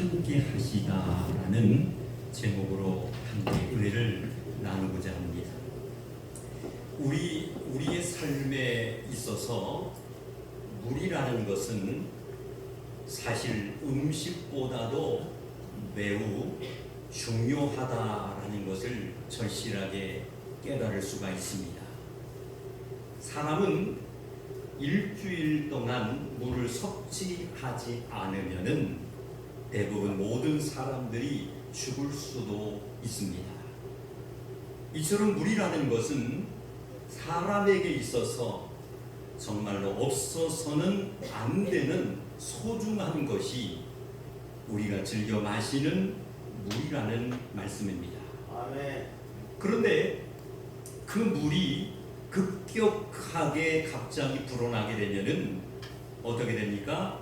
함께 하시다라는 제목으로 함께 은혜를 나누고자 합니다. 우리의 삶에 있어서 물이라는 것은 사실 음식보다도 매우 중요하다라는 것을 절실하게 깨달을 수가 있습니다. 사람은 일주일 동안 물을 섭취하지 않으면은 대부분 모든 사람들이 죽을 수도 있습니다. 이처럼 물이라는 것은 사람에게 있어서 정말로 없어서는 안 되는 소중한 것이 우리가 즐겨 마시는 물이라는 말씀입니다. 아멘. 그런데 그 물이 급격하게 갑자기 불어나게 되면은 어떻게 됩니까?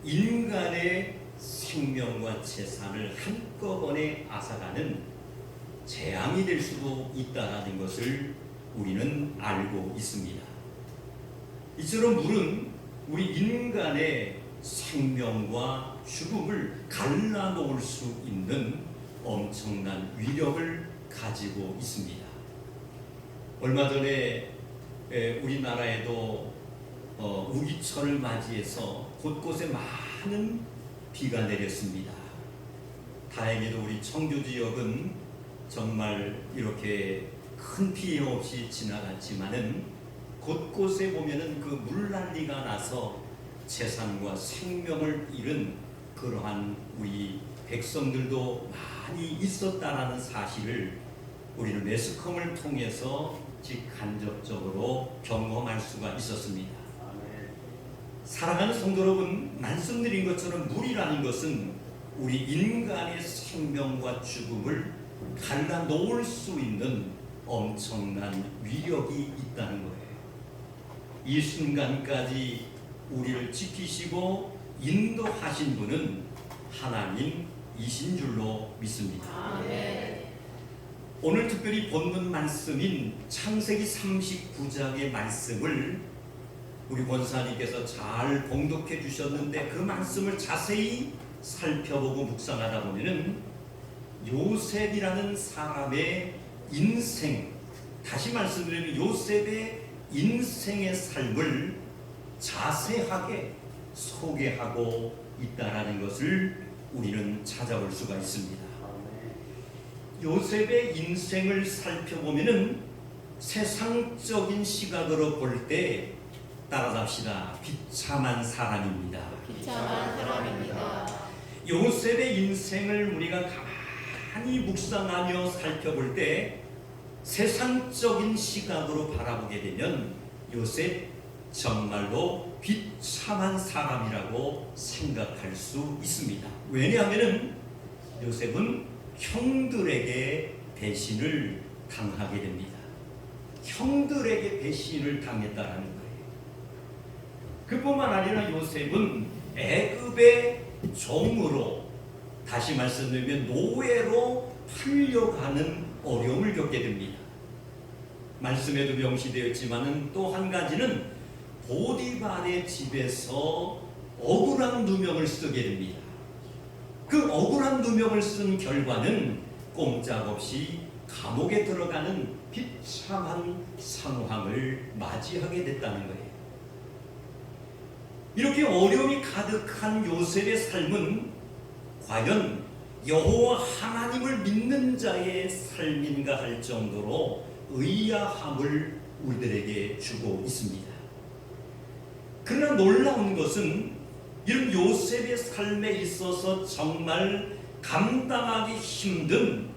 인간의 생명과 재산을 한꺼번에 앗아가는 재앙이 될 수도 있다는 것을 우리는 알고 있습니다. 이처럼 물은 우리 인간의 생명과 죽음을 갈라놓을 수 있는 엄청난 위력을 가지고 있습니다. 얼마 전에 우리나라에도 우기철을 맞이해서 곳곳에 많은 비가 내렸습니다. 다행히도 우리 청주 지역은 정말 이렇게 큰 피해 없이 지나갔지만은 곳곳에 보면은 그 물난리가 나서 재산과 생명을 잃은 그러한 우리 백성들도 많이 있었다라는 사실을 우리는 매스컴을 통해서 직간접적으로 경험할 수가 있었습니다. 아멘. 사랑하는 성도 여러분, 말씀드린 것처럼 물이라는 것은 우리 인간의 생명과 죽음을 갈라놓을 수 있는 엄청난 위력이 있다는 거예요. 이 순간까지 우리를 지키시고 인도하신 분은 하나님이신 줄로 믿습니다. 아멘. 오늘 특별히 본문 말씀인 창세기 39장의 말씀을 우리 권사님께서 잘 봉독해 주셨는데 그 말씀을 자세히 살펴보고 묵상하다 보면은 요셉이라는 사람의 인생, 다시 말씀드리면 요셉의 인생의 삶을 자세하게 소개하고 있다라는 것을 우리는 찾아볼 수가 있습니다. 요셉의 인생을 살펴보면은 세상적인 시각으로 볼 때 따라잡시다. 비참한 사람입니다. 비참한 사람입니다. 요셉의 인생을 우리가 가만히 묵상하며 살펴볼 때 세상적인 시각으로 바라보게 되면 요셉 정말로 비참한 사람이라고 생각할 수 있습니다. 왜냐하면 요셉은 형들에게 배신을 당하게 됩니다. 형들에게 배신을 당했다라는 거예요. 그뿐만 아니라 요셉은 애굽의 종으로, 다시 말씀드리면 노예로 팔려가는 어려움을 겪게 됩니다. 말씀에도 명시되었지만은 또 한 가지는 보디발의 집에서 억울한 누명을 쓰게 됩니다. 그 억울한 누명을 쓴 결과는 꼼짝없이 감옥에 들어가는 비참한 상황을 맞이하게 됐다는 거예요. 이렇게 어려움이 가득한 요셉의 삶은 과연 여호와 하나님을 믿는 자의 삶인가 할 정도로 의아함을 우리들에게 주고 있습니다. 그러나 놀라운 것은 이런 요셉의 삶에 있어서 정말 감당하기 힘든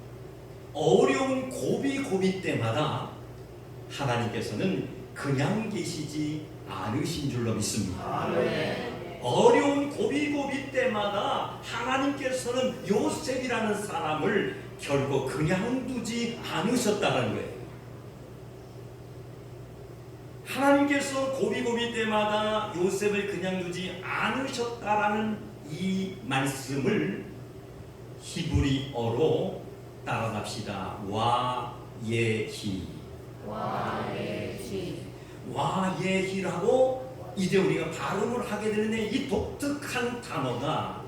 어려운 고비 때마다 하나님께서는 그냥 계시지 않으신 줄로 믿습니다. 아멘. 어려운 고비 때마다 하나님께서는 요셉이라는 사람을 결국 그냥 두지 않으셨다는 거예요. 하나님께서 고비 때마다 요셉을 그냥 두지 않으셨다라는 이 말씀을 히브리어로 따라갑시다. 와예히. 와예히라고 이제 우리가 발음을 하게 되는데 이 독특한 단어가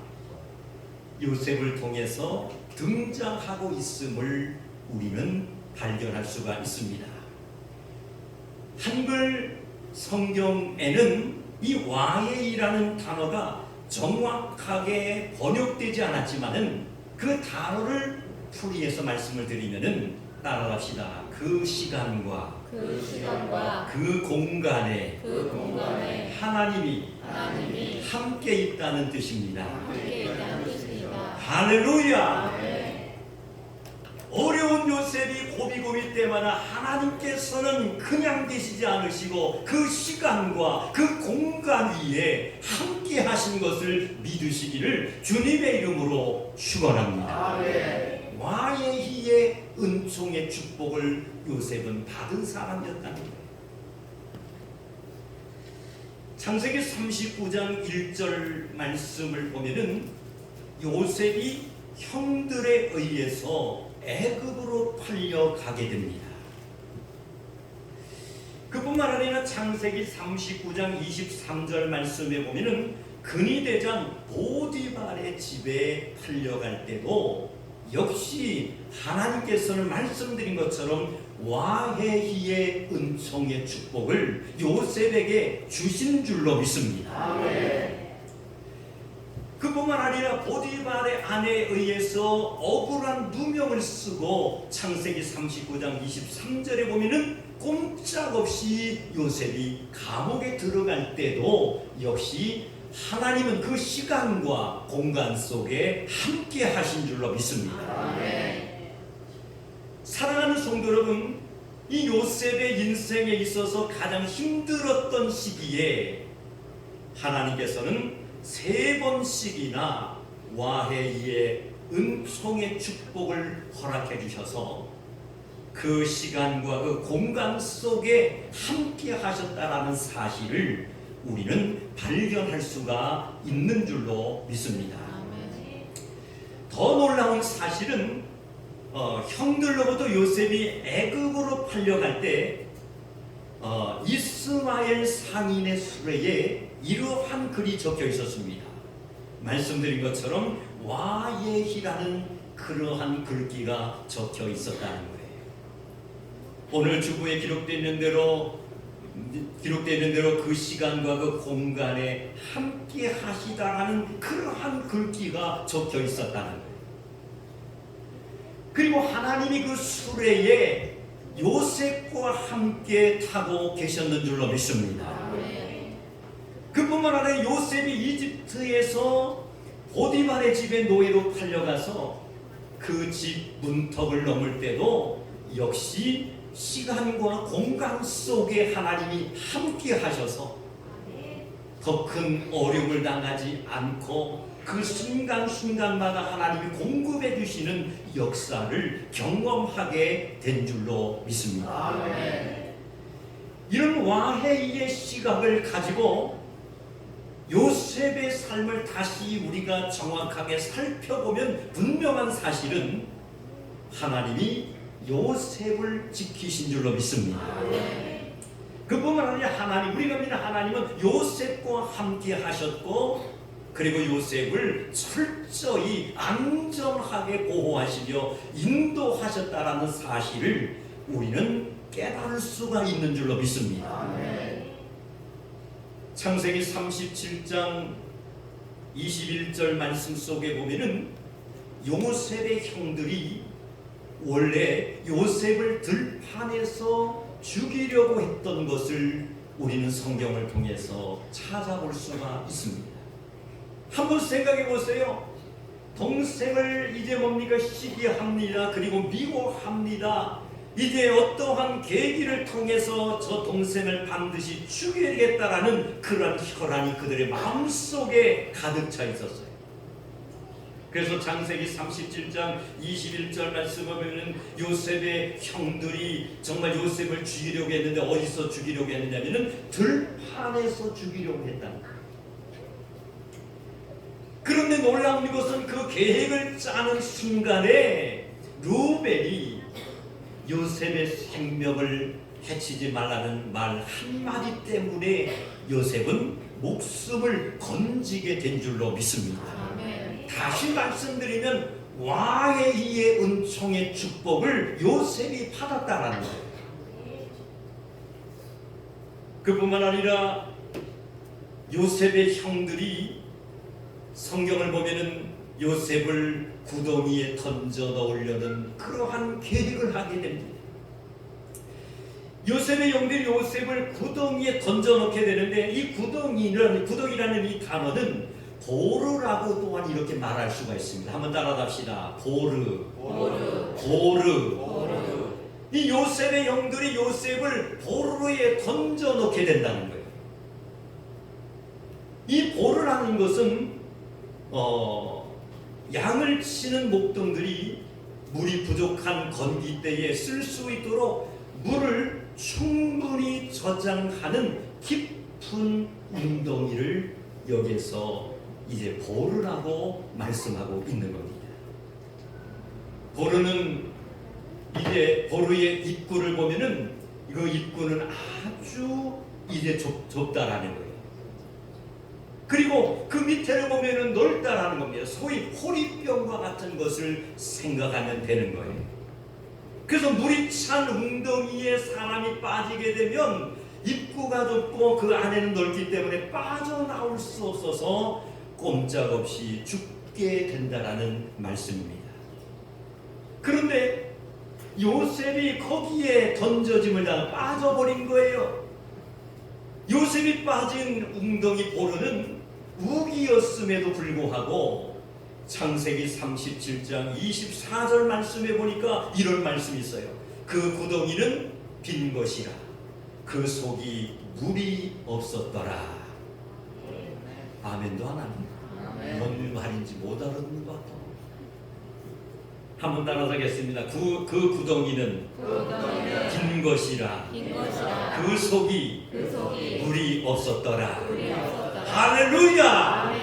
요셉을 통해서 등장하고 있음을 우리는 발견할 수가 있습니다. 한글 성경에는 이 와해이라는 단어가 정확하게 번역되지 않았지만은 그 단어를 풀이해서 말씀을 드리면은 따라갑시다. 그 시간과 그 공간에 하나님이 함께 있다는 뜻입니다. 할렐루야! 어려운 요셉이 고비고비 때마다 하나님께서는 그냥 계시지 않으시고 그 시간과 그 공간 위에 함께 하신 것을 믿으시기를 주님의 이름으로 축원합니다. 와해희의 은총의 축복을 요셉은 받은 사람이었다는 거예요. 창세기 39장 1절 말씀을 보면은 요셉이 형들에 의해서 애굽으로 팔려가게 됩니다. 그뿐만 아니라 창세기 39장 23절 말씀에 보면은 근위대장 보디발의 집에 팔려갈 때도 역시 하나님께서는 말씀드린 것처럼 와해희의 은총의 축복을 요셉에게 주신 줄로 믿습니다. 그뿐만 아니라 보디발의 아내에 의해서 억울한 누명을 쓰고 창세기 39장 23절에 보면은 꼼짝없이 요셉이 감옥에 들어갈 때도 역시 하나님은 그 시간과 공간 속에 함께 하신 줄로 믿습니다. 사랑하는 성도 여러분, 이 요셉의 인생에 있어서 가장 힘들었던 시기에 하나님께서는 3번씩이나 와해희의 은총의 축복을 허락해 주셔서 그 시간과 그 공간 속에 함께 하셨다라는 사실을 우리는 발견할 수가 있는 줄로 믿습니다. 더 놀라운 사실은 형들로부터 요셉이 애굽으로 팔려갈 때 이스마엘 상인의 수레에 이러한 글이 적혀 있었습니다. 말씀드린 것처럼 와예희라는 그러한 글귀가 적혀 있었다는 거예요. 오늘 주보에 기록되어 있는 대로 그 시간과 그 공간에 함께 하시다라는 그러한 글귀가 적혀 있었다는 거예요. 그리고 하나님이 그 수레에 요셉과 함께 타고 계셨는 줄로 믿습니다. 그뿐만 아니라 요셉이 이집트에서 보디발의 집에 노예로 팔려가서 그 집 문턱을 넘을 때도 역시 시간과 공간 속에 하나님이 함께 하셔서 더 큰 어려움을 당하지 않고 그 순간순간마다 하나님이 공급해 주시는 역사를 경험하게 된 줄로 믿습니다. 이런 와해희의 시각을 가지고 요셉의 삶을 다시 우리가 정확하게 살펴보면 분명한 사실은 하나님이 요셉을 지키신 줄로 믿습니다. 그뿐만 아니라 우리가 믿는 하나님은 요셉과 함께 하셨고 그리고 요셉을 철저히 안전하게 보호하시며 인도하셨다라는 사실을 우리는 깨달을 수가 있는 줄로 믿습니다. 창세기 37장 21절 말씀 속에 보면은 요셉의 형들이 원래 요셉을 들판에서 죽이려고 했던 것을 우리는 성경을 통해서 찾아볼 수가 있습니다. 한번 생각해 보세요. 동생을 이제 뭡니까? 시기합니다. 그리고 미워합니다. 이제 어떠한 계기를 통해서 저 동생을 반드시 죽여야겠다라는 그런 혈안이 그들의 마음속에 가득 차 있었어요. 그래서 창세기 37장 21절 말씀을 보면 요셉의 형들이 정말 요셉을 죽이려고 했는데 어디서 죽이려고 했느냐면 들판에서 죽이려고 했다는 거예요. 그런데 놀라운 것은 그 계획을 짜는 순간에 루벤이 요셉의 생명을 해치지 말라는 말 한마디 때문에 요셉은 목숨을 건지게 된 줄로 믿습니다. 다시 말씀드리면 와헤이의 은총의 축복을 요셉이 받았다라는 거예요. 그뿐만 아니라 요셉의 형들이 성경을 보면은 요셉을 구덩이에 던져 넣으려는 그러한 계획을 하게 됩니다. 요셉의 형들이 요셉을 구덩이에 던져 넣게 되는데, 이 구덩이라는 이 단어는 보르라고 또한 이렇게 말할 수가 있습니다. 한번 따라갑시다. 보르. 이 요셉의 형들이 요셉을 보르에 던져 넣게 된다는 거예요. 이 보르라는 것은 양을 치는 목동들이 물이 부족한 건기 때에 쓸 수 있도록 물을 충분히 저장하는 깊은 웅덩이를 여기서 이제 보르라고 말씀하고 있는 겁니다. 보르는 이제 보르의 입구를 보면은 그 입구는 아주 이제 좁다라는 거예요. 그리고 그 밑에를 보면은 넓다라는 겁니다. 소위 호리병과 같은 것을 생각하면 되는 거예요. 그래서 물이 찬 웅덩이에 사람이 빠지게 되면 입구가 좁고 그 안에는 넓기 때문에 빠져나올 수 없어서 꼼짝없이 죽게 된다라는 말씀입니다. 그런데 요셉이 거기에 던져짐을 당해 빠져버린 거예요. 요셉이 빠진 웅덩이 보르는 우기였음에도 불구하고 창세기 37장 24절 말씀에 보니까 이런 말씀이 있어요. 그 구덩이는 빈 것이라 그 속이 물이 없었더라. 아멘도 안 합니다. 뭔 말인지 못 알아듣는 것 같아요. 한번 따라가겠습니다. 그 구덩이는 빈 것이라 그 속이 물이 없었더라. 할렐루야.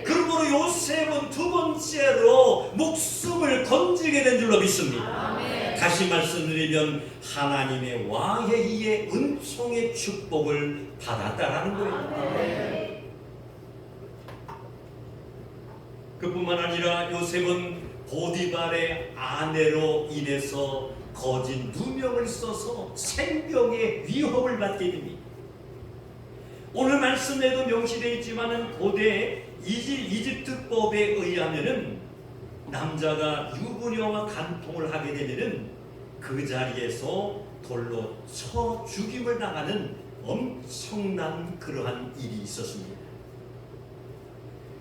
그러므로 요셉은 두 번째로 목숨을 건지게 된 줄로 믿습니다. 다시 말씀드리면 하나님의 와헤이의 은총의 축복을 받았다라는 거예요. 그뿐만 아니라 요셉은 보디발의 아내로 인해서 거짓 누명을 써서 생명의 위협을 받게 됩니다. 오늘 말씀에도 명시되어 있지만은 고대 이집트법에 의하면은 남자가 유부녀와 간통을 하게 되면은 그 자리에서 돌로 쳐 죽임을 당하는 엄청난 그러한 일이 있었습니다.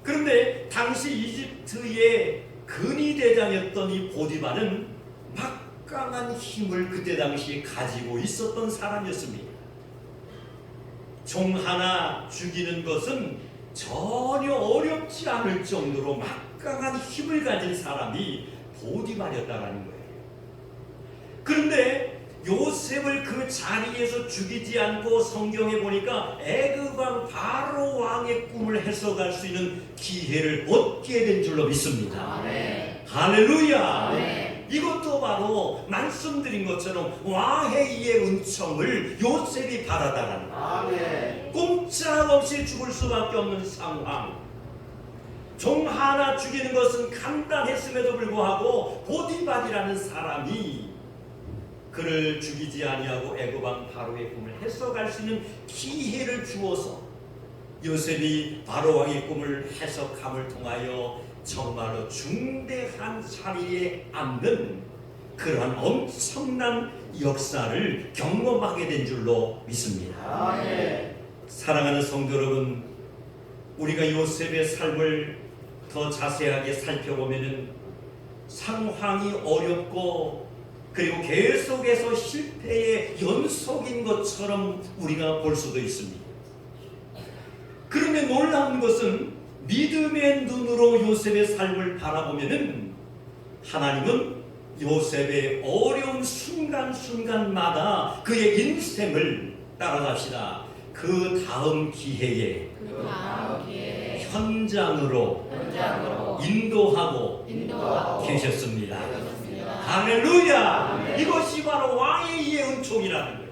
그런데 당시 이집트의 근위대장이었던 이 보디발은 막강한 힘을 그때 당시에 가지고 있었던 사람이었습니다. 종 하나 죽이는 것은 전혀 어렵지 않을 정도로 막강한 힘을 가진 사람이 보디발이었다는 거예요. 그런데 요셉을 그 자리에서 죽이지 않고 성경에 보니까 애굽왕 바로 왕의 꿈을 해석할 수 있는 기회를 얻게 된 줄로 믿습니다. 아멘. 할렐루야. 아멘. 이것도 바로 말씀드린 것처럼 와헤이의 은총을 요셉이 받았다는 거예요. 꼼짝없이 죽을 수밖에 없는 상황. 종 하나 죽이는 것은 간단했음에도 불구하고 보디발이라는 사람이 그를 죽이지 아니하고 애굽왕 바로의 꿈을 해석할 수 있는 기회를 주어서 요셉이 바로 왕의 꿈을 해석함을 통하여 정말로 중대한 자리에 앉는 그러한 엄청난 역사를 경험하게 된 줄로 믿습니다. 아멘. 사랑하는 성도 여러분, 우리가 요셉의 삶을 더 자세하게 살펴보면은 상황이 어렵고 그리고 계속해서 실패의 연속인 것처럼 우리가 볼 수도 있습니다. 그런데 놀라운 것은 믿음의 눈으로 요셉의 삶을 바라보면은 하나님은 요셉의 어려운 순간순간마다 그의 인생을 따라갑시다. 그 다음 기회에 현장으로 인도하고 계셨습니다. 할렐루야. 이것이 바로 와헤이의 은총이라는 거예요.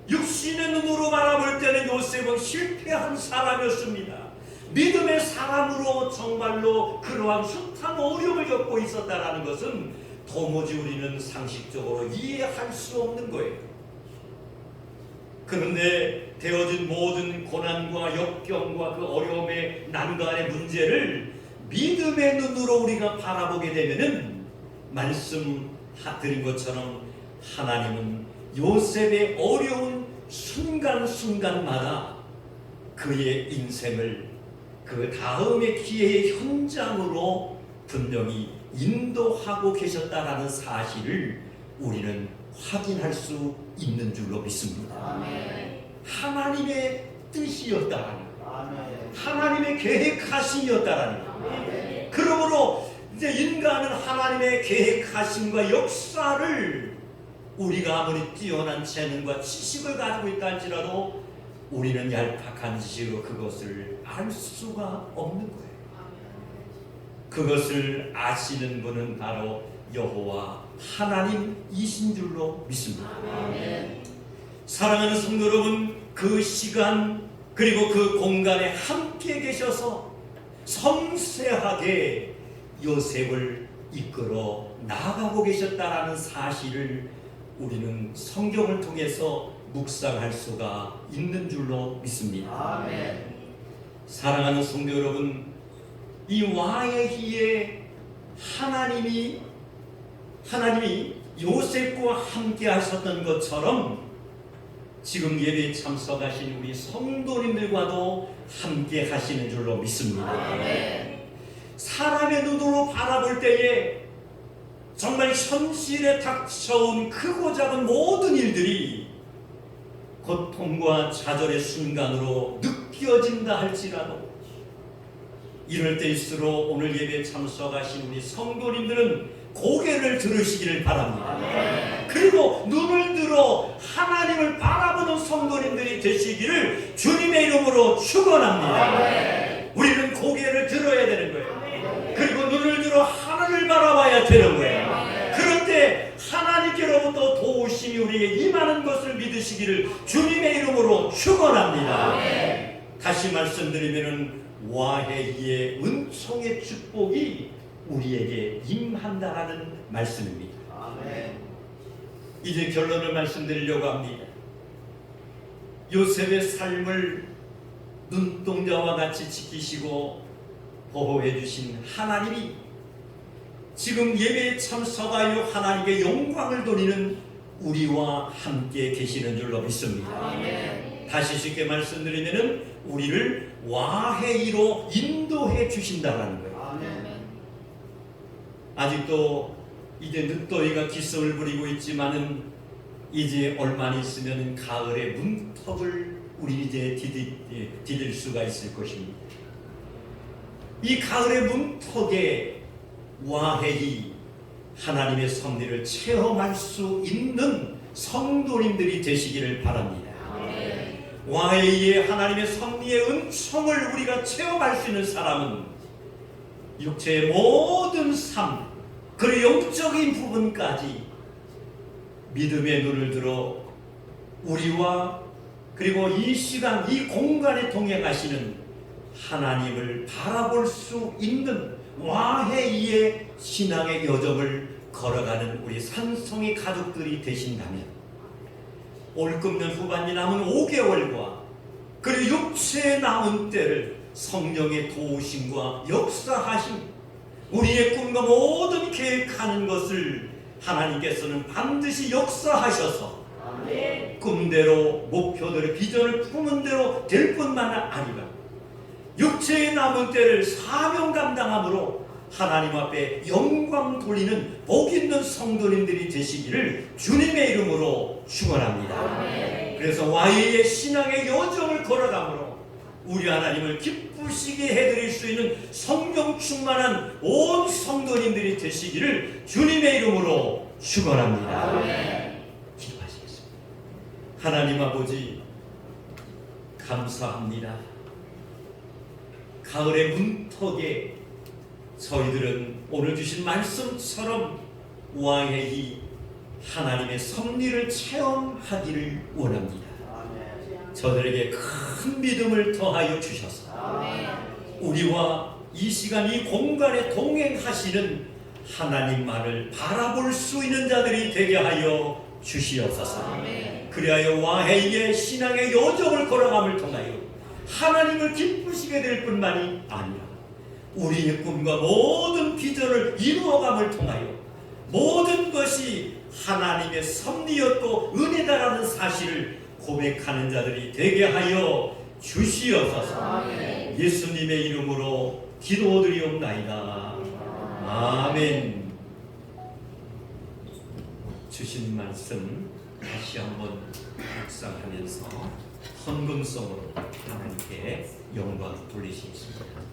육신의 눈으로 바라볼 때는 요셉은 실패한 사람이었습니다. 믿음의 사람으로 정말로 그러한 숱한 어려움을 겪고 있었다라는 것은 도무지 우리는 상식적으로 이해할 수 없는 거예요. 그런데 되어진 모든 고난과 역경과 그 어려움의 난관의 문제를 믿음의 눈으로 우리가 바라보게 되면은 말씀드린 것처럼 하나님은 요셉의 어려운 순간순간마다 그의 인생을 그 다음의 기회의 현장으로 분명히 인도하고 계셨다라는 사실을 우리는 확인할 수 있는 줄로 믿습니다. 아멘. 하나님의 뜻이었다라는 것, 아멘. 하나님의 계획하심이었다라는 것. 아멘. 그러므로 이제 인간은 하나님의 계획하심과 역사를 우리가 아무리 뛰어난 재능과 지식을 가지고 있다 할지라도 우리는 얄팍한 지식으로 그것을 알 수가 없는 거예요. 그것을 아시는 분은 바로 여호와 하나님이신 줄로 믿습니다. 아멘. 사랑하는 성도 여러분, 그 시간 그리고 그 공간에 함께 계셔서 섬세하게 요셉을 이끌어 나아가고 계셨다라는 사실을 우리는 성경을 통해서 묵상할 수가 있는 줄로 믿습니다. 아멘. 사랑하는 성도 여러분, 이 와해희에 하나님이 요셉과 함께 하셨던 것처럼 지금 예배에 참석하신 우리 성도님들과도 함께 하시는 줄로 믿습니다. 아멘. 사람의 눈으로 바라볼 때에 정말 현실에 닥쳐온 크고 작은 모든 일들이 고통과 좌절의 순간으로 느껴진다 할지라도 이럴 때일수록 오늘 예배에 참석하신 우리 성도님들은 고개를 들으시기를 바랍니다. 그리고 눈을 들어 하나님을 바라보는 성도님들이 되시기를 주님의 이름으로 축원합니다. 우리는 고개를 들어야 되는 거예요. 그리고 눈을 들어 하늘을 바라봐야 되는 거예요. 그런데 하나님께로부터 도우심이 우리에게 임하는 것을 믿으시기를 주님의 이름으로 축원합니다. 다시 말씀드리면은 와해희의 은총의 축복이 우리에게 임한다라는 말씀입니다. 아멘. 이제 결론을 말씀드리려고 합니다. 요셉의 삶을 눈동자와 같이 지키시고 보호해 주신 하나님이 지금 예배에 참석하여 하나님께 영광을 돌리는 우리와 함께 계시는 줄로 믿습니다. 아멘. 다시 쉽게 말씀드리면은 우리를 와해희로 인도해 주신다라는 거예요. 아멘. 아직도 이제 늦더위가 기승을 부리고 있지만은 이제 얼마 있으면 가을의 문턱을 우리 이제 디딜 수가 있을 것입니다. 이 가을의 문턱에 와해희 하나님의 섭리를 체험할 수 있는 성도님들이 되시기를 바랍니다. 와해희의 하나님의 섭리의 은총을 우리가 체험할 수 있는 사람은 육체의 모든 삶 그리고 영적인 부분까지 믿음의 눈을 들어 우리와 그리고 이 시간 이 공간에 동행하시는 하나님을 바라볼 수 있는 와해희의 신앙의 여정을 걸어가는 우리 산성의 가족들이 되신다면 올 금년 후반기 남은 5개월과 그리고 육체의 남은 때를 성령의 도우심과 역사하심 우리의 꿈과 모든 계획하는 것을 하나님께서는 반드시 역사하셔서 아멘. 꿈대로 목표대로 비전을 품은 대로 될 뿐만 아니라 육체의 남은 때를 사명 감당함으로 하나님 앞에 영광 돌리는 복 있는 성도님들이 되시기를 주님의 이름으로 축원합니다. 아멘. 그래서 와해희의 신앙의 여정을 걸어가므로 우리 하나님을 기쁘시게 해드릴 수 있는 성령 충만한 온 성도님들이 되시기를 주님의 이름으로 축원합니다. 아멘. 기도하시겠습니다. 하나님 아버지 감사합니다. 가을의 문턱에 저희들은 오늘 주신 말씀처럼 와해희 하나님의 섭리를 체험하기를 원합니다. 아멘. 저들에게 큰 믿음을 더하여 주셔서 아멘. 우리와 이 시간 이 공간에 동행하시는 하나님만을 바라볼 수 있는 자들이 되게 하여 주시옵소서. 그리하여 와해의 신앙의 여정을 걸어감을 통하여 하나님을 기쁘시게 될 뿐만이 아니라 우리의 꿈과 모든 비전을 이루어감을 통하여 모든 것이 하나님의 섭리였고 은혜다라는 사실을 고백하는 자들이 되게 하여 주시옵소서. 예수님의 이름으로 기도드리옵나이다. 아멘. 주신 말씀 다시 한번 묵상하면서 헌금성으로 하나님께 영광 돌리시겠습니다.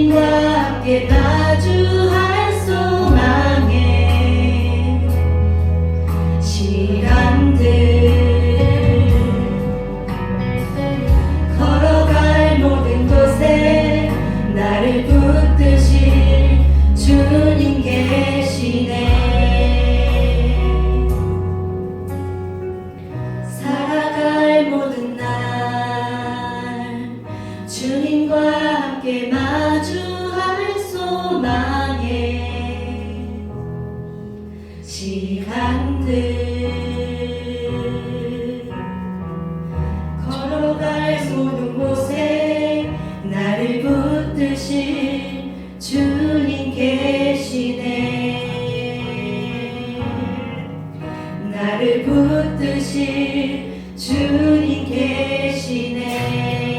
주님과 함께 마주할 소망의 시간들 걸어갈 모든 곳에 나를 붙드실 주님 계시네. 살아갈 모든 날 주님과 함께 마주할 소망의 시간들 걸어갈 모든 곳에 나를 붙드실 주님 계시네. 나를 붙드실 주님 계시네.